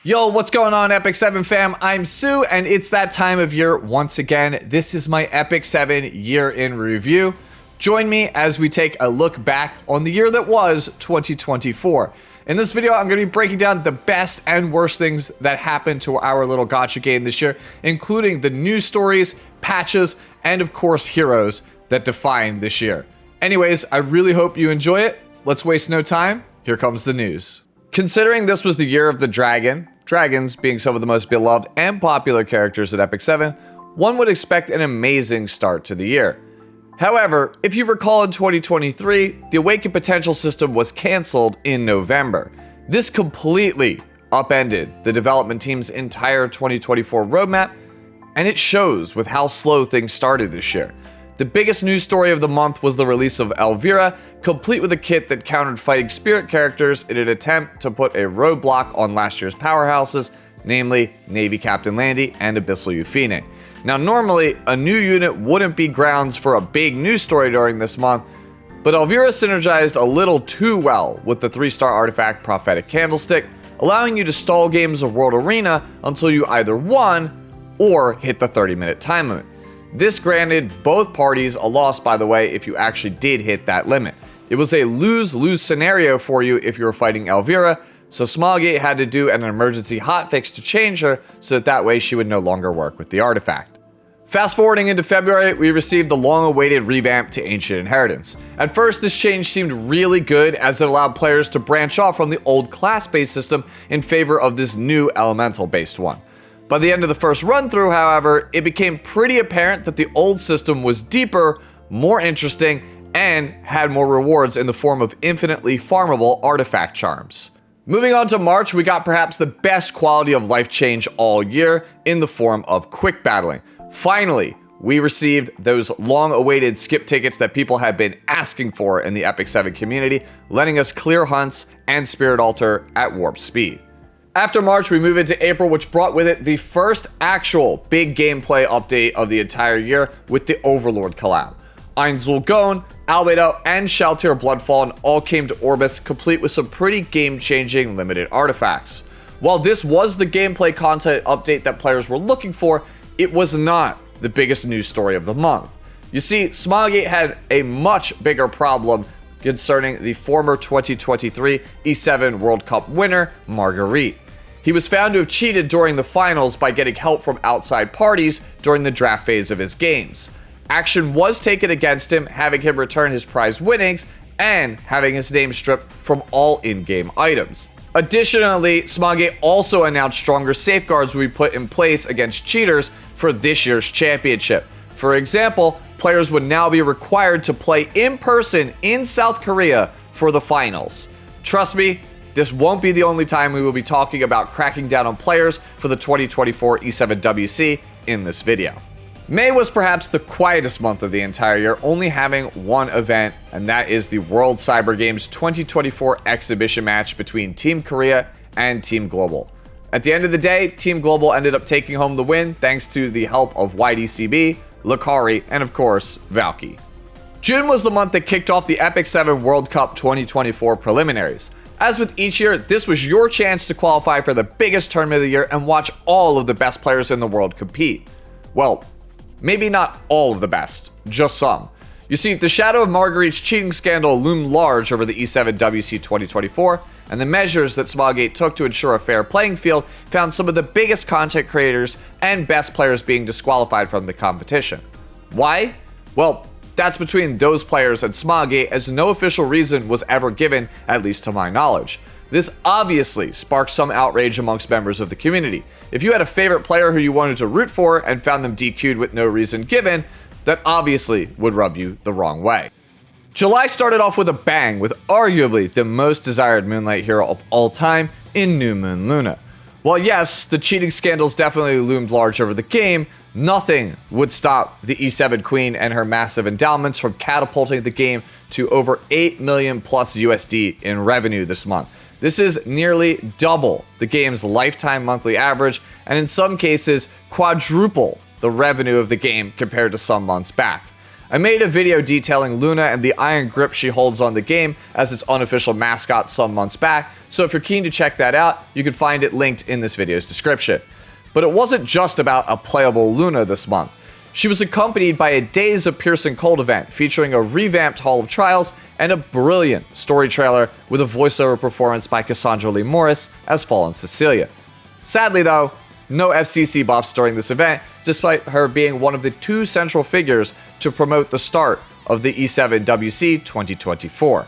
Yo, what's going on, Epic 7 fam? I'm Sue, and it's that time of year once again. This is my Epic 7 year in review. Join me as we take a look back on the year that was 2024. In this video, I'm going to be breaking down the best and worst things that happened to our little gacha game this year, including the news stories, patches, and of course, heroes that defined this year. Anyways, I really hope you enjoy it. Let's waste no time. Here comes the news. Considering this was the year of the dragon, dragons being some of the most beloved and popular characters at Epic 7, one would expect an amazing start to the year. However, if you recall in 2023, the Awaken Potential system was cancelled in November. This completely upended the development team's entire 2024 roadmap, and it shows with how slow things started this year. The biggest news story of the month was the release of Elvira, complete with a kit that countered fighting spirit characters in an attempt to put a roadblock on last year's powerhouses, namely Navy Captain Landy and Abyssal Euphine. Now normally, a new unit wouldn't be grounds for a big news story during this month, but Elvira synergized a little too well with the 3-star artifact Prophetic Candlestick, allowing you to stall games of World Arena until you either won or hit the 30-minute time limit. This granted both parties a loss, by the way, if you actually did hit that limit. It was a lose-lose scenario for you if you were fighting Elvira, so Smilegate had to do an emergency hotfix to change her so that way she would no longer work with the artifact. Fast forwarding into February, we received the long-awaited revamp to Ancient Inheritance. At first, this change seemed really good as it allowed players to branch off from the old class-based system in favor of this new elemental-based one. By the end of the first run-through, however, it became pretty apparent that the old system was deeper, more interesting, and had more rewards in the form of infinitely farmable artifact charms. Moving on to March, we got perhaps the best quality of life change all year in the form of quick battling. Finally, we received those long-awaited skip tickets that people had been asking for in the Epic 7 community, letting us clear hunts and Spirit Altar at warp speed. After March, we move into April, which brought with it the first actual big gameplay update of the entire year with the Overlord collab. Einzulgon, Albedo, and Shaltir Bloodfallen all came to Orbis, complete with some pretty game-changing limited artifacts. While this was the gameplay content update that players were looking for, it was not the biggest news story of the month. You see, Smilegate had a much bigger problem concerning the former 2023 E7 World Cup winner, Marguerite. He was found to have cheated during the finals by getting help from outside parties during the draft phase of his games. Action was taken against him, having him return his prize winnings and having his name stripped from all in-game items. Additionally, Smilegate also announced stronger safeguards will be put in place against cheaters for this year's championship. For example, players would now be required to play in person in South Korea for the finals. Trust me, this won't be the only time we will be talking about cracking down on players for the 2024 E7WC in this video. May was perhaps the quietest month of the entire year, only having one event, and that is the World Cyber Games 2024 exhibition match between Team Korea and Team Global. At the end of the day, Team Global ended up taking home the win thanks to the help of YDCB, Lakari, and of course, Valky. June was the month that kicked off the Epic 7 World Cup 2024 preliminaries. As with each year, this was your chance to qualify for the biggest tournament of the year and watch all of the best players in the world compete. Well, maybe not all of the best, just some. You see, the shadow of Marguerite's cheating scandal loomed large over the E7WC 2024, and the measures that Smilegate took to ensure a fair playing field found some of the biggest content creators and best players being disqualified from the competition. Why? Well, that's between those players and Smilegate, as no official reason was ever given, at least to my knowledge. This obviously sparked some outrage amongst members of the community. If you had a favorite player who you wanted to root for and found them DQ'd with no reason given, that obviously would rub you the wrong way. July started off with a bang with arguably the most desired Moonlight hero of all time in New Moon Luna. While yes, the cheating scandals definitely loomed large over the game, nothing would stop the E7 Queen and her massive endowments from catapulting the game to over 8 million plus USD in revenue this month. This is nearly double the game's lifetime monthly average, and in some cases, quadruple the revenue of the game compared to some months back. I made a video detailing Luna and the iron grip she holds on the game as its unofficial mascot some months back, so if you're keen to check that out, you can find it linked in this video's description. But it wasn't just about a playable Luna this month. She was accompanied by a Days of Piercing Cold event featuring a revamped Hall of Trials and a brilliant story trailer with a voiceover performance by Cassandra Lee Morris as Fallen Cecilia. Sadly though, no FCC buffs during this event, despite her being one of the 2 central figures to promote the start of the E7 WC 2024.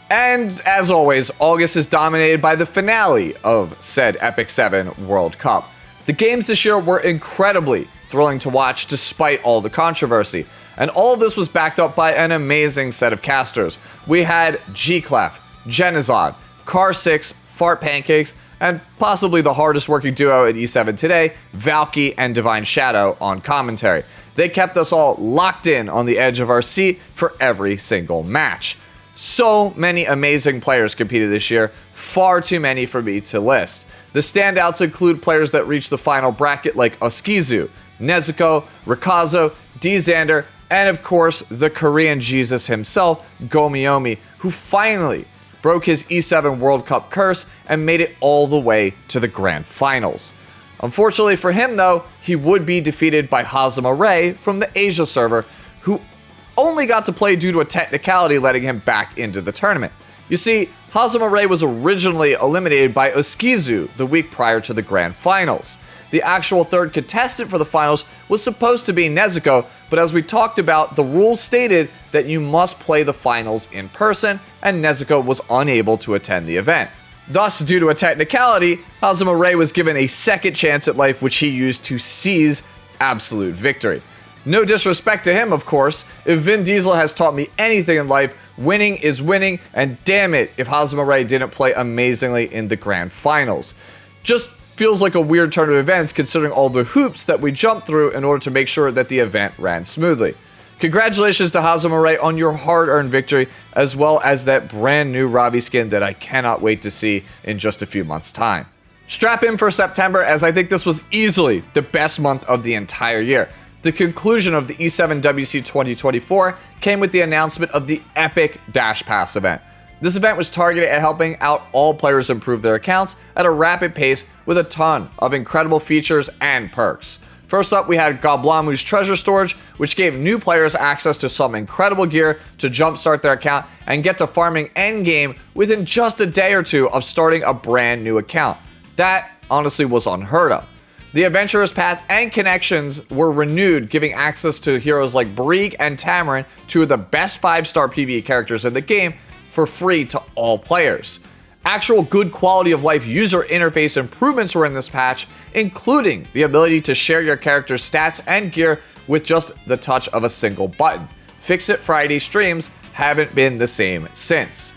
And as always, August is dominated by the finale of said Epic 7 World Cup. The games this year were incredibly thrilling to watch despite all the controversy, and all of this was backed up by an amazing set of casters. We had G-Clef, Genizod, Car6, Fart Pancakes, and possibly the hardest working duo at E7 today, Valky and Divine Shadow on commentary. They kept us all locked in on the edge of our seat for every single match. So many amazing players competed this year, far too many for me to list. The standouts include players that reached the final bracket like Oskizu, Nezuko, Rikazo, D-Xander, and of course the Korean Jesus himself, Gomiomi, who finally broke his E7 World Cup curse and made it all the way to the grand finals. Unfortunately for him though, he would be defeated by Hazama Ray from the Asia server, who only got to play due to a technicality letting him back into the tournament. You see, Hazama Ray was originally eliminated by Oskizu the week prior to the grand finals. The actual third contestant for the finals was supposed to be Nezuko, but as we talked about, the rules stated that you must play the finals in person, and Nezuko was unable to attend the event. Thus, due to a technicality, Hazama Ray was given a second chance at life, which he used to seize absolute victory. No disrespect to him, of course. If Vin Diesel has taught me anything in life, winning is winning, and damn it if Hazama Ray didn't play amazingly in the grand finals. Just feels like a weird turn of events considering all the hoops that we jumped through in order to make sure that the event ran smoothly. Congratulations to Hazama Ray on your hard-earned victory, as well as that brand new Robbie skin that I cannot wait to see in just a few months' time. Strap in for September, as I think this was easily the best month of the entire year. The conclusion of the E7 WC 2024 came with the announcement of the epic Dash Pass event. This event was targeted at helping out all players improve their accounts at a rapid pace with a ton of incredible features and perks. First up, we had Goblamu's Treasure Storage, which gave new players access to some incredible gear to jumpstart their account and get to farming endgame within just a day or two of starting a brand new account. That honestly was unheard of. The Adventurer's Path and Connections were renewed, giving access to heroes like Brieg and Tamarin, 2 of the best 5-star PvE characters in the game, for free to all players. Actual good quality of life user interface improvements were in this patch, including the ability to share your character's stats and gear with just the touch of a single button. Fix It Friday streams haven't been the same since.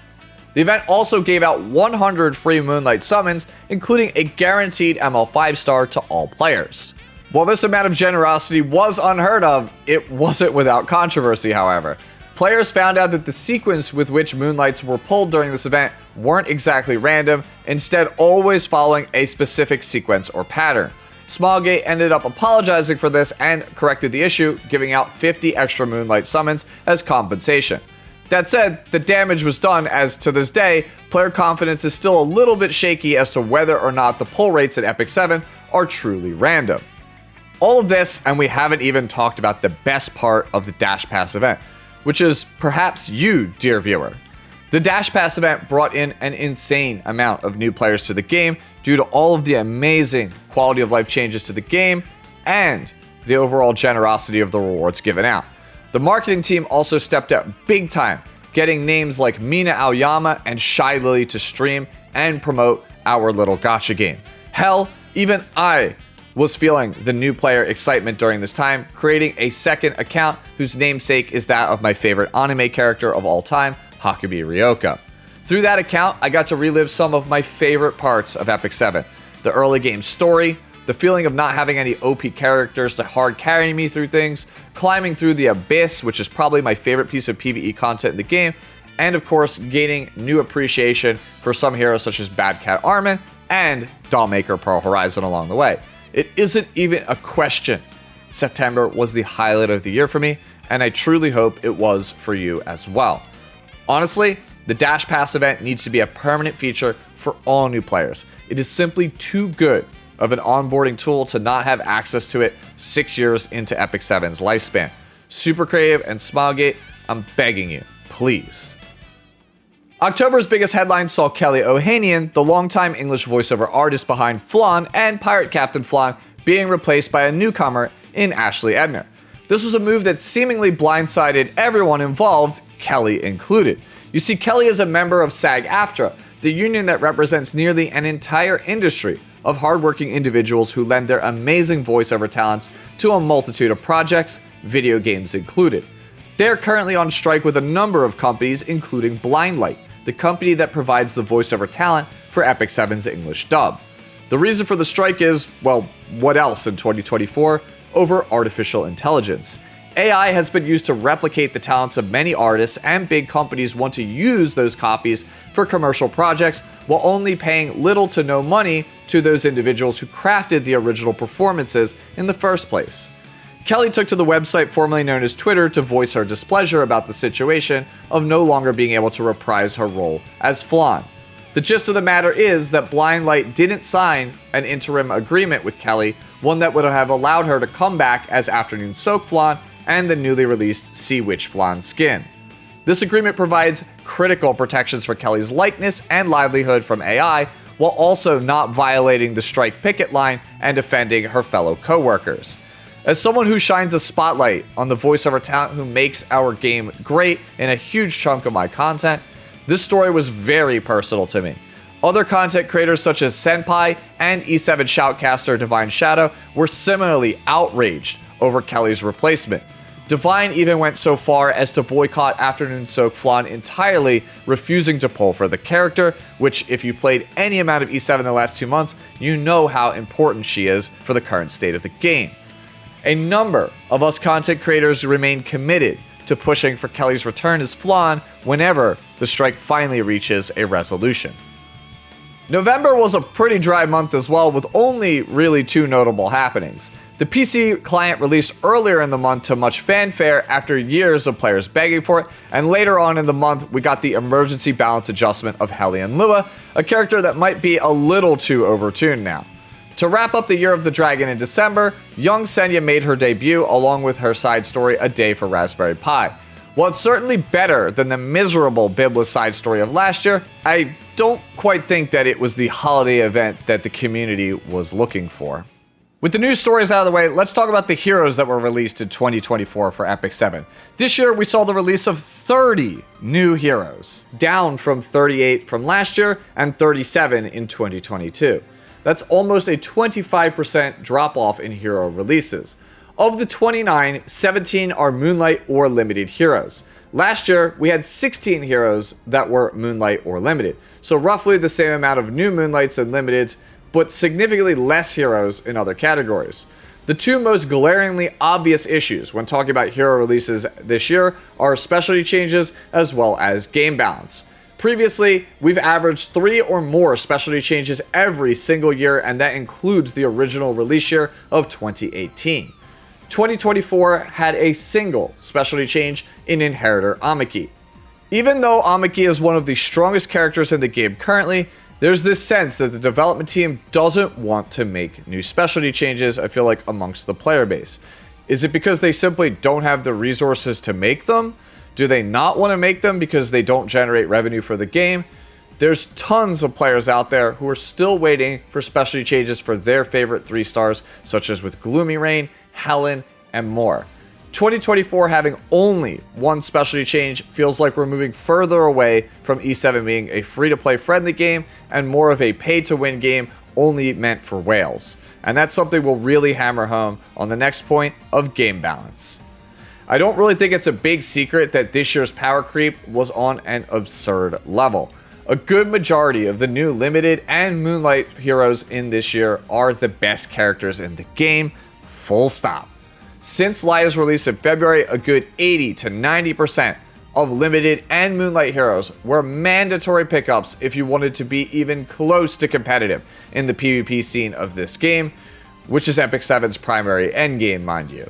The event also gave out 100 free Moonlight summons, including a guaranteed ML 5-star to all players. While this amount of generosity was unheard of, it wasn't without controversy, however. Players found out that the sequence with which Moonlights were pulled during this event weren't exactly random, instead always following a specific sequence or pattern. Smallgate ended up apologizing for this and corrected the issue, giving out 50 extra Moonlight summons as compensation. That said, the damage was done, as to this day, player confidence is still a little bit shaky as to whether or not the pull rates at Epic 7 are truly random. All of this, and we haven't even talked about the best part of the Dash Pass event, which is perhaps you, dear viewer. The Dash Pass event brought in an insane amount of new players to the game due to all of the amazing quality of life changes to the game and the overall generosity of the rewards given out. The marketing team also stepped up big time, getting names like Mina Aoyama and Shy Lily to stream and promote our little gacha game. Hell, even I was feeling the new player excitement during this time, creating a second account whose namesake is that of my favorite anime character of all time, Hakubi Ryoka. Through that account, I got to relive some of my favorite parts of Epic 7. The early game story, the feeling of not having any OP characters to hard carry me through things, climbing through the Abyss, which is probably my favorite piece of PvE content in the game, and of course, gaining new appreciation for some heroes such as Bad Cat Armin and Dollmaker Pearl Horizon along the way. It isn't even a question. September was the highlight of the year for me, and I truly hope it was for you as well. Honestly, the Dash Pass event needs to be a permanent feature for all new players. It is simply too good of an onboarding tool to not have access to it 6 years into Epic 7's lifespan. Super Creative and Smilegate, I'm begging you, please. October's biggest headline saw Kelly Ohanian, the longtime English voiceover artist behind Flan and Pirate Captain Flan, being replaced by a newcomer in Ashley Ebner. This was a move that seemingly blindsided everyone involved, Kelly included. You see, Kelly is a member of SAG-AFTRA, the union that represents nearly an entire industry of hardworking individuals who lend their amazing voiceover talents to a multitude of projects, video games included. They're currently on strike with a number of companies, including Blindlight, the company that provides the voiceover talent for Epic 7's English dub. The reason for the strike is, well, what else in 2024? Over artificial intelligence. AI has been used to replicate the talents of many artists, and big companies want to use those copies for commercial projects while only paying little to no money to those individuals who crafted the original performances in the first place. Kelly took to the website formerly known as Twitter to voice her displeasure about the situation of no longer being able to reprise her role as Flan. The gist of the matter is that Blindlight didn't sign an interim agreement with Kelly, one that would have allowed her to come back as Afternoon Soak Flan and the newly released Sea Witch Flan skin. This agreement provides critical protections for Kelly's likeness and livelihood from AI, while also not violating the strike picket line and offending her fellow co-workers. As someone who shines a spotlight on the voiceover talent who makes our game great in a huge chunk of my content, this story was very personal to me. Other content creators such as Senpai and E7 shoutcaster Divine Shadow were similarly outraged over Kelly's replacement. Divine even went so far as to boycott Afternoon Soak Flan entirely, refusing to pull for the character, which if you played any amount of E7 in the last 2 months, you know how important she is for the current state of the game. A number of us content creators remain committed to pushing for Kelly's return as Flan whenever the strike finally reaches a resolution. November was a pretty dry month as well, with only really 2 notable happenings. The PC client released earlier in the month to much fanfare after years of players begging for it, and later on in the month we got the emergency balance adjustment of Hellion Lua, a character that might be a little too overtuned now. To wrap up the Year of the Dragon in December, young Senya made her debut along with her side story A Day for Raspberry Pi. While it's certainly better than the miserable Biblis side story of last year, I don't quite think that it was the holiday event that the community was looking for. With the news stories out of the way, let's talk about the heroes that were released in 2024 for Epic 7. This year, we saw the release of 30 new heroes, down from 38 from last year and 37 in 2022. That's almost a 25% drop-off in hero releases. Of the 29, 17 are Moonlight or Limited heroes. Last year, we had 16 heroes that were Moonlight or Limited, so roughly the same amount of new Moonlights and Limiteds, but significantly less heroes in other categories. The 2 most glaringly obvious issues when talking about hero releases this year are specialty changes as well as game balance. Previously, we've averaged 3 or more specialty changes every single year, and that includes the original release year of 2018. 2024 had a single specialty change in Inheritor Amiki. Even though Amiki is one of the strongest characters in the game currently, there's this sense that the development team doesn't want to make new specialty changes, I feel like, amongst the player base. Is it because they simply don't have the resources to make them? Do they not want to make them because they don't generate revenue for the game? There's tons of players out there who are still waiting for specialty changes for their favorite 3 stars, such as with Gloomy Rain, Helen, and more. 2024 having only 1 specialty change feels like we're moving further away from E7 being a free-to-play friendly game and more of a pay-to-win game only meant for whales. And that's something we'll really hammer home on the next point of game balance. I don't really think it's a big secret that this year's power creep was on an absurd level. A good majority of the new Limited and Moonlight heroes in this year are the best characters in the game, full stop. Since Lia's release in February, a good 80 to 90% of Limited and Moonlight heroes were mandatory pickups if you wanted to be even close to competitive in the PvP scene of this game, which is Epic 7's primary endgame, mind you.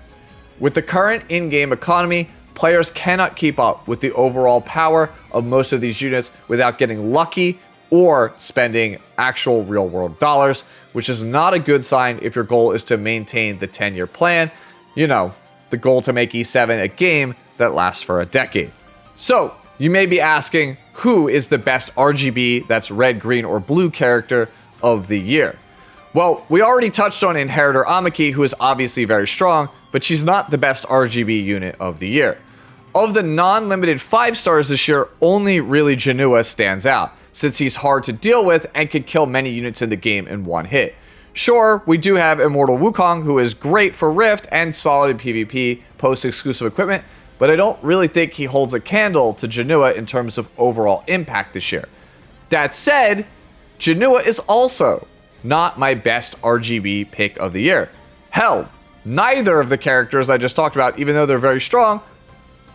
With the current in-game economy, players cannot keep up with the overall power of most of these units without getting lucky or spending actual real-world dollars, which is not a good sign if your goal is to maintain the 10-year plan. You know, the goal to make E7 a game that lasts for a decade. So, you may be asking, who is the best RGB that's red, green, or blue character of the year? Well, we already touched on Inheritor Amiki, who is obviously very strong, but she's not the best RGB unit of the year. Of the non-limited 5 stars this year, only really Janua stands out, since he's hard to deal with and can kill many units in the game in one hit. Sure, we do have Immortal Wukong, who is great for Rift and solid in PvP post-exclusive equipment, but I don't really think he holds a candle to Janua in terms of overall impact this year. That said, Janua is also not my best RGB pick of the year. Hell, neither of the characters I just talked about, even though they're very strong,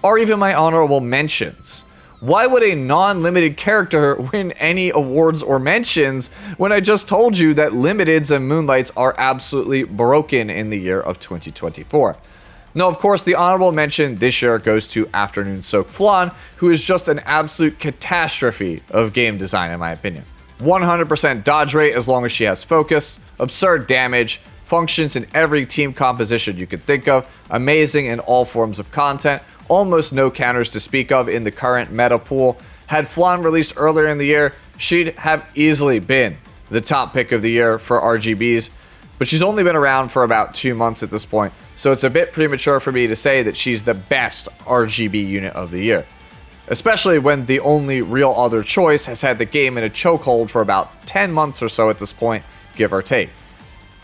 are even my honorable mentions. Why would a non-limited character win any awards or mentions when I just told you that limiteds and moonlights are absolutely broken in the year of 2024? No, of course, the honorable mention this year goes to Afternoon Soak Flan, who is just an absolute catastrophe of game design in my opinion. 100% dodge rate as long as she has focus, absurd damage, functions in every team composition you could think of, amazing in all forms of content, almost no counters to speak of in the current meta pool. Had Flan released earlier in the year, she'd have easily been the top pick of the year for RGBs, but she's only been around for about 2 months at this point, so it's a bit premature for me to say that she's the best RGB unit of the year. Especially when the only real other choice has had the game in a chokehold for about 10 months or so at this point, give or take.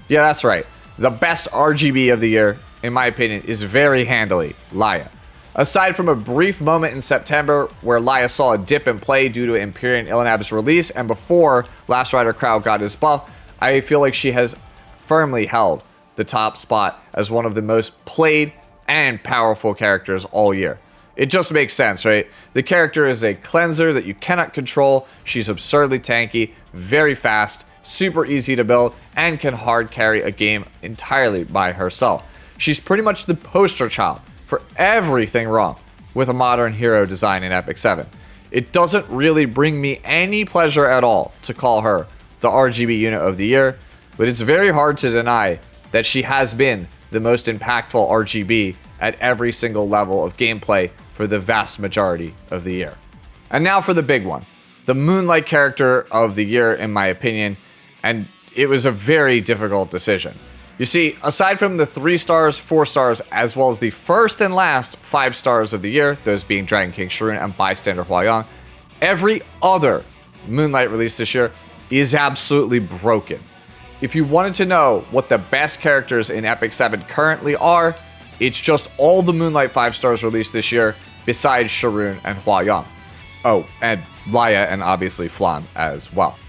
Yeah, that's right. The best RGB of the year, in my opinion, is very handily Laya. Aside from a brief moment in September where Laya saw a dip in play due to Empyrean Illinav's release and before Last Rider Crowd got his buff, I feel like she has firmly held the top spot as one of the most played and powerful characters all year. It just makes sense, right? The character is a cleanser that you cannot control, she's absurdly tanky, very fast, super easy to build, and can hard carry a game entirely by herself. She's pretty much the poster child for everything wrong with a modern hero design in Epic 7. It doesn't really bring me any pleasure at all to call her the RGB unit of the year, but it's very hard to deny that she has been the most impactful RGB at every single level of gameplay for the vast majority of the year. And now for the big one, the Moonlight character of the year in my opinion, and it was a very difficult decision. You see, aside from the 3 stars, 4 stars, as well as the first and last 5 stars of the year, those being Dragon King Sharon and Bystander Huayang, every other Moonlight release this year is absolutely broken. If you wanted to know what the best characters in Epic 7 currently are, it's just all the Moonlight 5 stars released this year, besides Sharon and Huayang. Oh, and Laya and obviously Flan as well.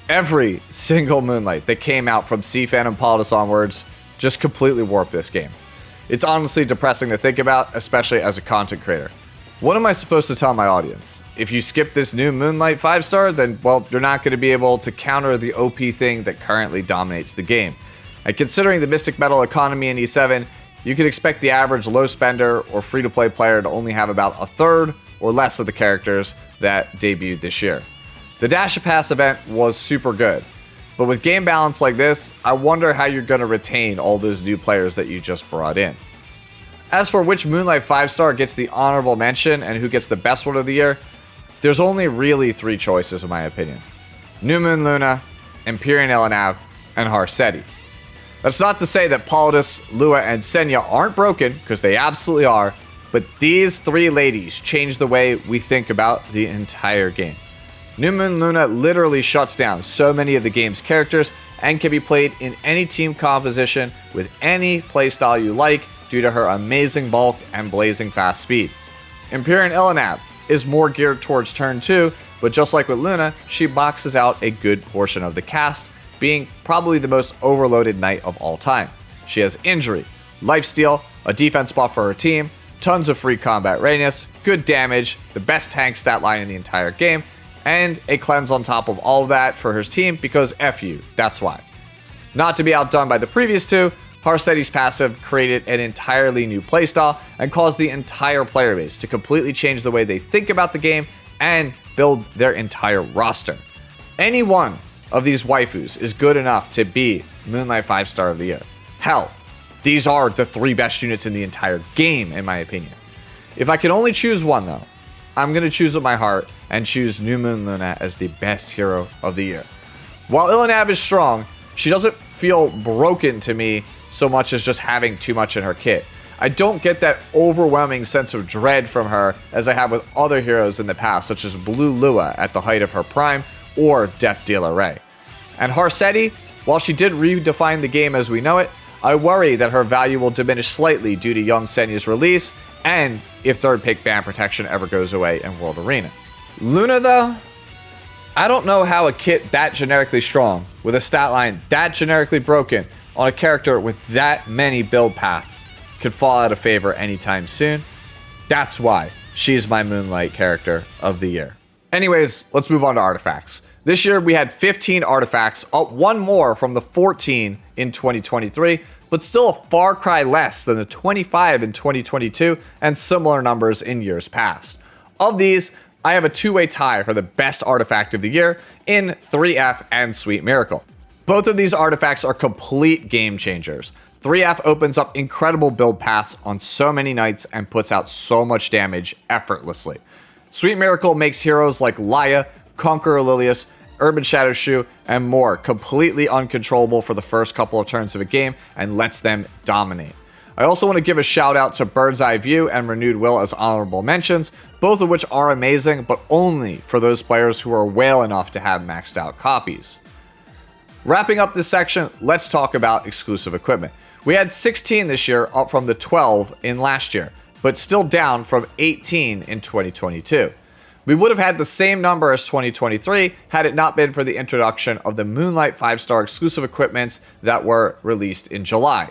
Every single Moonlight that came out from C-Fan and Politis onwards just completely warped this game. It's honestly depressing to think about, especially as a content creator. What am I supposed to tell my audience? If you skip this new Moonlight 5-star, then, well, you're not going to be able to counter the OP thing that currently dominates the game. And considering the Mystic Metal economy in E7, you could expect the average low spender or free-to-play player to only have about a third or less of the characters that debuted this year. The Dash Pass event was super good, but with game balance like this, I wonder how you're going to retain all those new players that you just brought in. As for which Moonlight 5-star gets the honorable mention and who gets the best one of the year, there's only really 3 choices in my opinion. New Moon Luna, Empyrean Illinav, and Harseti. That's not to say that Politis, Lua, and Senya aren't broken, because they absolutely are, but these 3 ladies change the way we think about the entire game. New Moon Luna literally shuts down so many of the game's characters and can be played in any team composition with any playstyle you like due to her amazing bulk and blazing fast speed. Empyrean Illinav is more geared towards turn 2, but just like with Luna, she boxes out a good portion of the cast, being probably the most overloaded knight of all time. She has injury, lifesteal, a defense buff for her team, tons of free combat readiness, good damage, the best tank stat line in the entire game, and a cleanse on top of all of that for her team because F you, that's why. Not to be outdone by the previous 2, Harsetti's passive created an entirely new playstyle and caused the entire player base to completely change the way they think about the game and build their entire roster. Any one of these waifus is good enough to be Moonlight 5-star of the year. Hell, these are the 3 best units in the entire game, in my opinion. If I can only choose one, though, I'm going to choose with my heart and choose New Moon Luna as the best hero of the year. While Illinab is strong, she doesn't feel broken to me so much as just having too much in her kit. I don't get that overwhelming sense of dread from her as I have with other heroes in the past, such as Blue Lua at the height of her prime, or Death Dealer Ray. And Harsetti, while she did redefine the game as we know it, I worry that her value will diminish slightly due to Young Senya's release, and if third pick ban protection ever goes away in World Arena. Luna, though, I don't know how a kit that generically strong, with a stat line that generically broken, on a character with that many build paths could fall out of favor anytime soon. That's why she's my Moonlight character of the year. Anyways, let's move on to artifacts. This year we had 15 artifacts, up 1 more from the 14 in 2023, but still a far cry less than the 25 in 2022 and similar numbers in years past. Of these, I have a 2-way tie for the best artifact of the year in 3F and Sweet Miracle. Both of these artifacts are complete game changers. 3F opens up incredible build paths on so many nights and puts out so much damage effortlessly. Sweet Miracle makes heroes like Laya, Conqueror Lilius, Urban Shadow Shoe, and more completely uncontrollable for the first couple of turns of a game and lets them dominate. I also want to give a shout out to Bird's Eye View and Renewed Will as honorable mentions, both of which are amazing, but only for those players who are whale enough to have maxed out copies. Wrapping up this section, let's talk about exclusive equipment. We had 16 this year, up from the 12 in last year, but still down from 18 in 2022. We would have had the same number as 2023 had it not been for the introduction of the Moonlight 5-star exclusive equipments that were released in July.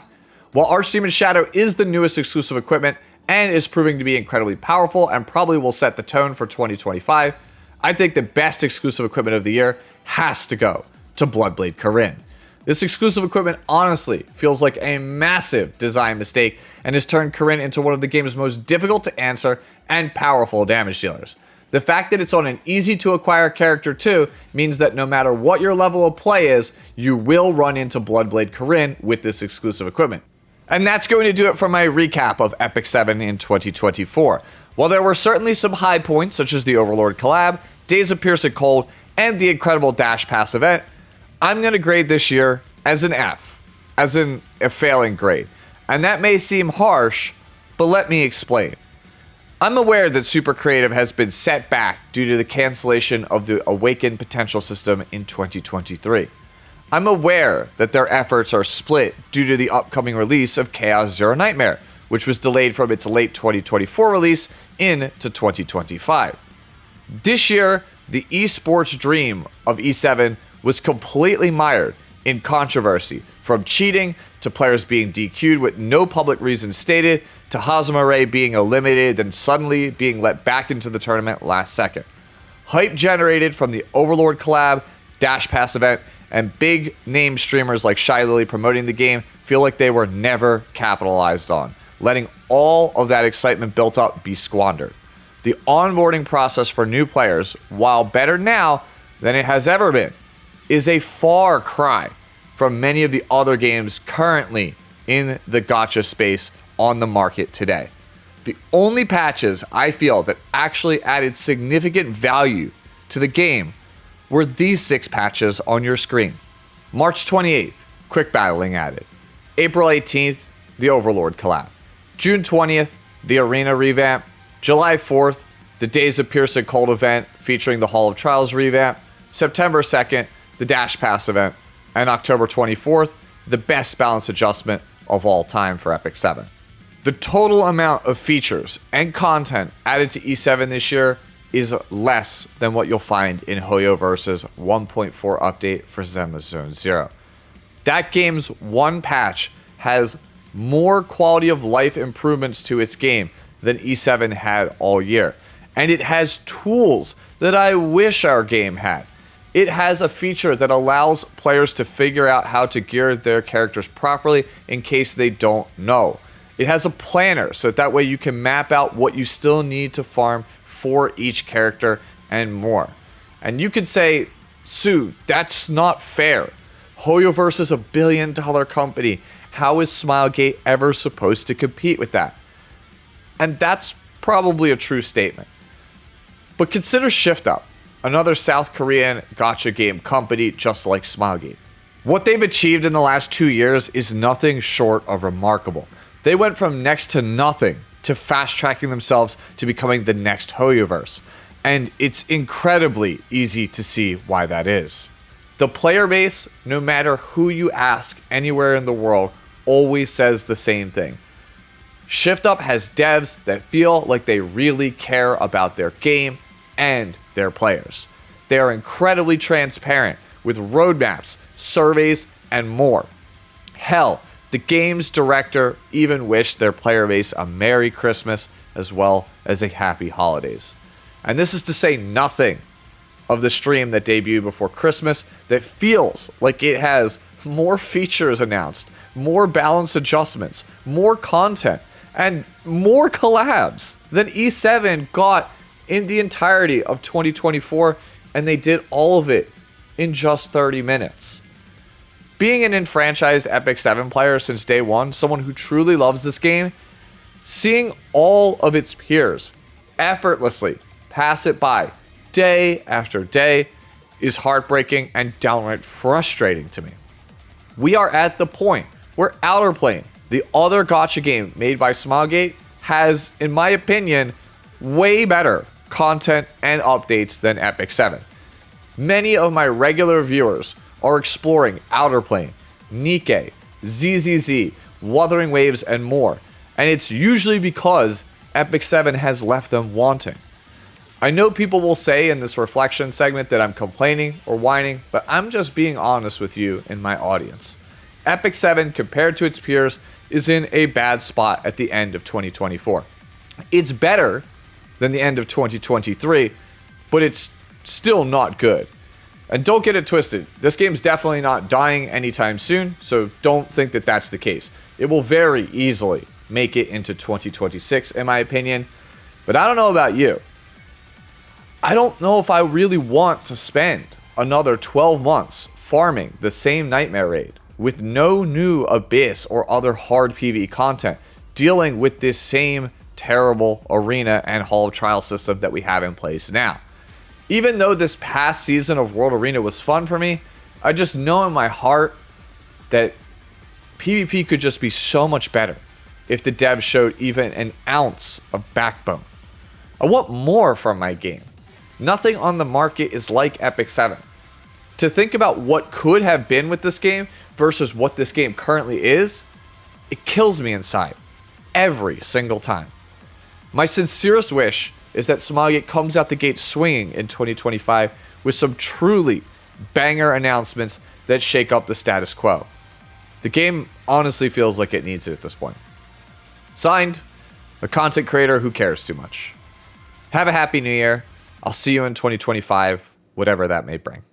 While Archdemon Shadow is the newest exclusive equipment and is proving to be incredibly powerful and probably will set the tone for 2025, I think the best exclusive equipment of the year has to go to Bloodblade Corinne. This exclusive equipment honestly feels like a massive design mistake and has turned Corinne into one of the game's most difficult to answer and powerful damage dealers. The fact that it's on an easy to acquire character too means that no matter what your level of play is, you will run into Bloodblade Corinne with this exclusive equipment. And that's going to do it for my recap of Epic 7 in 2024. While there were certainly some high points such as the Overlord collab, Days of Piercing Cold, and the incredible Dash Pass event, I'm going to grade this year as an F, as in a failing grade. And that may seem harsh, but let me explain. I'm aware that Super Creative has been set back due to the cancellation of the Awakened Potential system in 2023. I'm aware that their efforts are split due to the upcoming release of Chaos Zero Nightmare, which was delayed from its late 2024 release into 2025. This year, the esports dream of E7 was completely mired in controversy, from cheating to players being DQ'd with no public reason stated, to Hazama Ray being eliminated then suddenly being let back into the tournament last second. Hype generated from the Overlord collab, Dash Pass event, and big name streamers like Shy Lily promoting the game feel like they were never capitalized on, letting all of that excitement built up be squandered. The onboarding process for new players, while better now than it has ever been, is a far cry from many of the other games currently in the gacha space on the market today. The only patches I feel that actually added significant value to the game were these 6 patches on your screen. March 28th, Quick Battling added. April 18th, the Overlord collab. June 20th, the Arena revamp. July 4th, the Days of Piercing Cold event featuring the Hall of Trials revamp. September 2nd, the Dash Pass event. And October 24th, the best balance adjustment of all time for Epic 7. The total amount of features and content added to E7 this year is less than what you'll find in Hoyoverse's 1.4 update for Zenless Zone Zero. That game's one patch has more quality of life improvements to its game than E7 had all year. And it has tools that I wish our game had. It has a feature that allows players to figure out how to gear their characters properly in case they don't know. It has a planner, so that way you can map out what you still need to farm for each character and more. And you could say, Sue, that's not fair. Hoyoverse is $1 billion company. How is Smilegate ever supposed to compete with that? And that's probably a true statement. But consider ShiftUp, another South Korean gacha game company just like Smilegate. What they've achieved in the last 2 years is nothing short of remarkable. They went from next to nothing to fast-tracking themselves to becoming the next Hoyoverse. And it's incredibly easy to see why that is. The player base, no matter who you ask anywhere in the world, always says the same thing. ShiftUp has devs that feel like they really care about their game and their players. They are incredibly transparent with roadmaps, surveys, and more. Hell, the game's director even wished their player base a Merry Christmas as well as a Happy Holidays. And this is to say nothing of the stream that debuted before Christmas that feels like it has more features announced, more balance adjustments, more content, and more collabs than E7 got in the entirety of 2024, and they did all of it in just 30 minutes. Being an enfranchised Epic 7 player since day one, someone who truly loves this game, seeing all of its peers effortlessly pass it by day after day is heartbreaking and downright frustrating to me. We are at the point where Outbreak, the other gacha game made by Smilegate, has, in my opinion, way better content and updates than Epic 7. Many of my regular viewers are exploring Outbreak, NIKKE, ZZZ, Wuthering Waves, and more, and it's usually because Epic 7 has left them wanting. I know people will say in this reflection segment that I'm complaining or whining, but I'm just being honest with you and my audience. Epic 7, compared to its peers, is in a bad spot at the end of 2024. It's better than the end of 2023, but it's still not good. And don't get it twisted, this game's definitely not dying anytime soon, so don't think that that's the case. It will very easily make it into 2026, in my opinion, but I don't know about you. I don't know if I really want to spend another 12 months farming the same Nightmare Raid with no new Abyss or other hard PvE content, dealing with this same terrible arena and Hall of Trial system that we have in place now. Even though this past season of World Arena was fun for me, I just know in my heart that PvP could just be so much better if the devs showed even an ounce of backbone. I want more from my game. Nothing on the market is like Epic 7. To think about what could have been with this game versus what this game currently is, it kills me inside every single time. My sincerest wish is that Smilegate comes out the gate swinging in 2025 with some truly banger announcements that shake up the status quo. The game honestly feels like it needs it at this point. Signed, a content creator who cares too much. Have a happy new year. I'll see you in 2025, whatever that may bring.